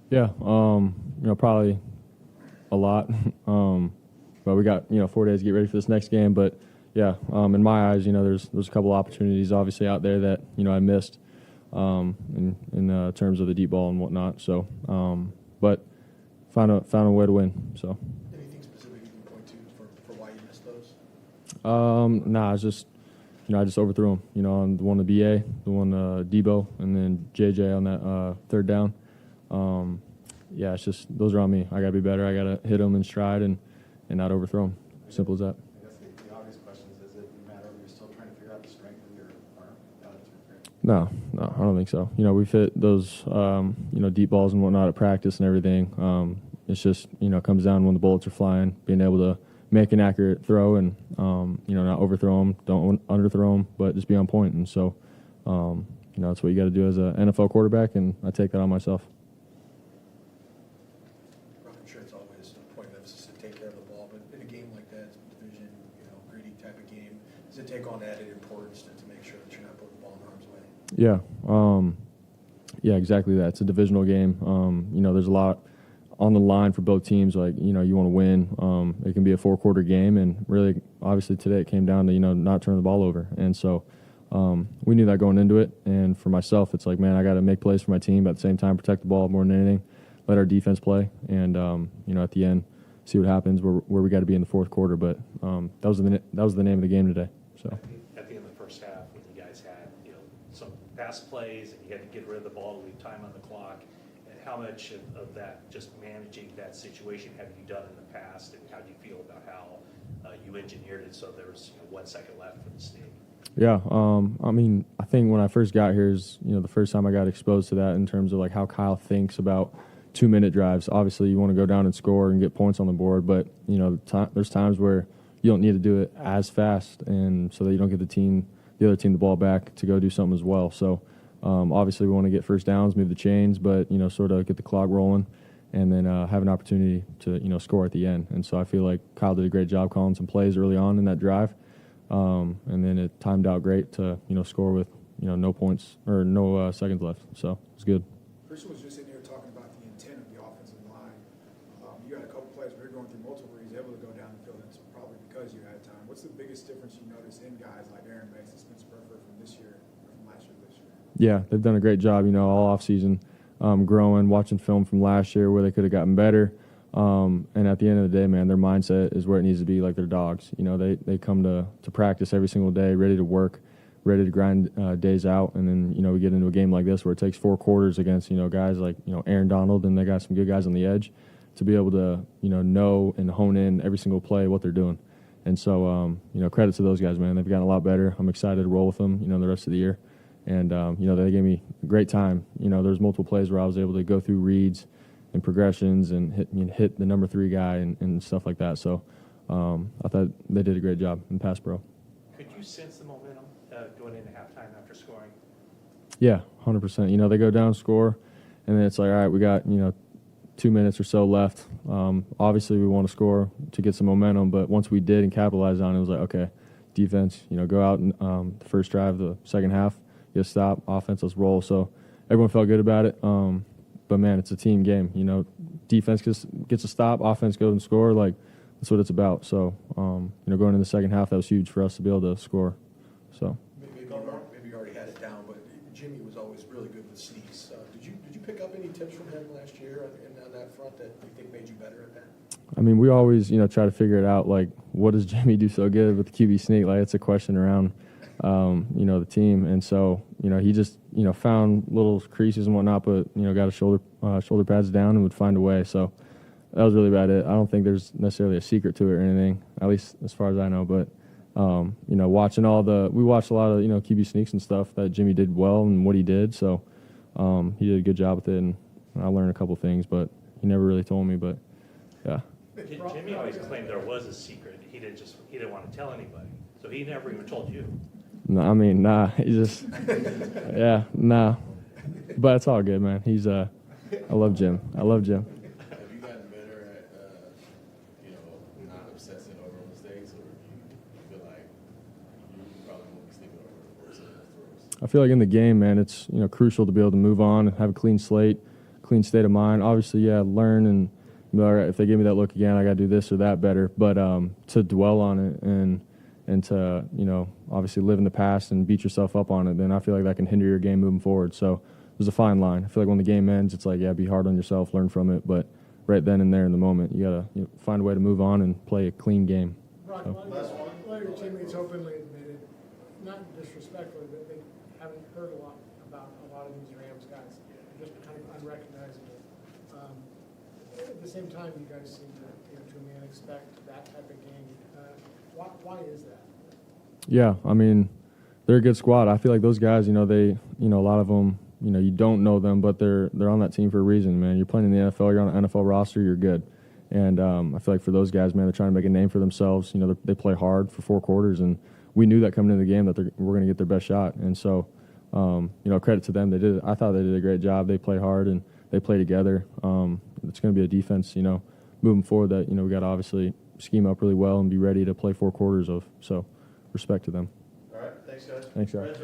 Yeah, probably a lot. But we got 4 days to get ready for this next game. But yeah, in my eyes, there's a couple opportunities obviously out there that I missed in terms of the deep ball and whatnot. So, but found a way to win. So. Anything specific you can point to for why you missed those? Nah, it's just I just overthrew him. On the one to BA, the one Debo, and then JJ on that third down. Yeah, it's just those are on me. I gotta be better. I gotta hit them in stride and not overthrow them. Simple as that. I guess the obvious question is it matter if you're still trying to figure out the strength of your arm? No, I don't think so. We've hit those, deep balls and whatnot at practice and everything. It's just, comes down when the bullets are flying, being able to make an accurate throw and, not overthrow them, don't underthrow them, but just be on point. And so, that's what you got to do as an NFL quarterback, and I take that on myself. I'm sure it's always a point of emphasis to take care of the ball, but in a game like that, it's a division, gritty type of game, does it take on added importance to make sure that you're not putting the ball in harm's way? Yeah, exactly that. It's a divisional game. There's a lot on the line for both teams. Like, you want to win. It can be a 4-quarter game, and really, obviously today it came down to, not turning the ball over. And so we knew that going into it. And for myself, it's like, man, I got to make plays for my team, but at the same time protect the ball more than anything, let our defense play, and, at the end, see what happens where we got to be in the fourth quarter. But that was the name of the game today. So. At the end of the first half, when you guys had some pass plays and you had to get rid of the ball to leave time on the clock, and how much of that, just managing that situation, have you done in the past, and how do you feel about how you engineered it so there was 1 second left for the State? Yeah, I think when I first got here is the first time I got exposed to that in terms of like how Kyle thinks about 2-minute drives. Obviously, you want to go down and score and get points on the board, but there's times where you don't need to do it as fast, and so that you don't get the other team the ball back to go do something as well. So obviously we want to get first downs, move the chains, but sort of get the clock rolling, and then have an opportunity to score at the end. And so I feel like Kyle did a great job calling some plays early on in that drive, and then it timed out great to score with no points or no seconds left. So it was good. Christian was just in here talking about the intent of the offensive line. You had a couple plays where you're going through multiple reads, able to go down the field, and it's probably because you had time. What's the biggest difference you notice in guys like Aaron Banks and Spencer Burford from this year, or from last year to this year? Yeah, they've done a great job, all offseason, growing, watching film from last year where they could have gotten better. And at the end of the day, man, their mindset is where it needs to be, like they're dogs. They come to practice every single day, ready to work, ready to grind days out. And then, we get into a game like this where it takes 4 quarters against, guys like, Aaron Donald, and they got some good guys on the edge to be able to, know and hone in every single play what they're doing. And so, credit to those guys, man. They've gotten a lot better. I'm excited to roll with them, the rest of the year. And, they gave me a great time. There's multiple plays where I was able to go through reads and progressions and hit the number 3 guy and stuff like that. So I thought they did a great job in pass pro. Could you sense the momentum going into halftime after scoring? Yeah, 100%. They go down, score, and then it's like, all right, we got, 2 minutes or so left. Obviously, we want to score to get some momentum, but once we did and capitalized on it, it was like, okay, defense, go out and the first drive, the second half, get a stop, offense, let's roll. So everyone felt good about it. But, man, it's a team game. Defense gets a stop, offense goes and score. Like, that's what it's about. So, going into the second half, that was huge for us to be able to score. So. Maybe you already had it down, but Jimmy was always really good with sneaks. Did you pick up any tips from him last year on that front that you think made you better at that? I mean, we always, try to figure it out. Like, what does Jimmy do so good with the QB sneak? Like, it's a question around, the team. And so, he just, found little creases and whatnot, but, got his shoulder pads down and would find a way. So that was really about it. I don't think there's necessarily a secret to it or anything, at least as far as I know. But, watching we watched a lot of, QB sneaks and stuff that Jimmy did well and what he did. So he did a good job with it, and I learned a couple things, but he never really told me. But, yeah. Jimmy always claimed there was a secret. He didn't want to tell anybody. So he never even told you. No, I mean, nah. He just, yeah, nah. But it's all good, man. I love Jim. Have you gotten better at, not obsessing over mistakes, or you feel like you probably won't be sleeping over the worst of those throws? I feel like in the game, man, it's crucial to be able to move on and have a clean slate, clean state of mind. Obviously, yeah, learn and be all right, if they give me that look again, I got to do this or that better. But to dwell on it and to, you know, obviously live in the past and beat yourself up on it, then I feel like that can hinder your game moving forward. So there's a fine line. I feel like when the game ends, it's like, yeah, be hard on yourself, learn from it. But right then and there in the moment, you got to find a way to move on and play a clean game. Brock, So. a lot of your teammates openly admitted, not disrespectfully, but they haven't heard a lot about a lot of these Rams guys, just kind of unrecognizable. At the same time, you guys seem to, to a man, expect that type of game. Why is that? Yeah, I mean, they're a good squad. I feel like those guys, a lot of them, you don't know them, but they're on that team for a reason, man. You're playing in the NFL, you're on an NFL roster, you're good. And I feel like for those guys, man, they're trying to make a name for themselves. They play hard for 4 quarters, and we knew that coming into the game that we're going to get their best shot. And so, credit to them. I thought they did a great job. They play hard and they play together. It's going to be a defense, moving forward that, we got to obviously scheme up really well and be ready to play 4 quarters of. So respect to them. All right, thanks, guys. Thanks, guys.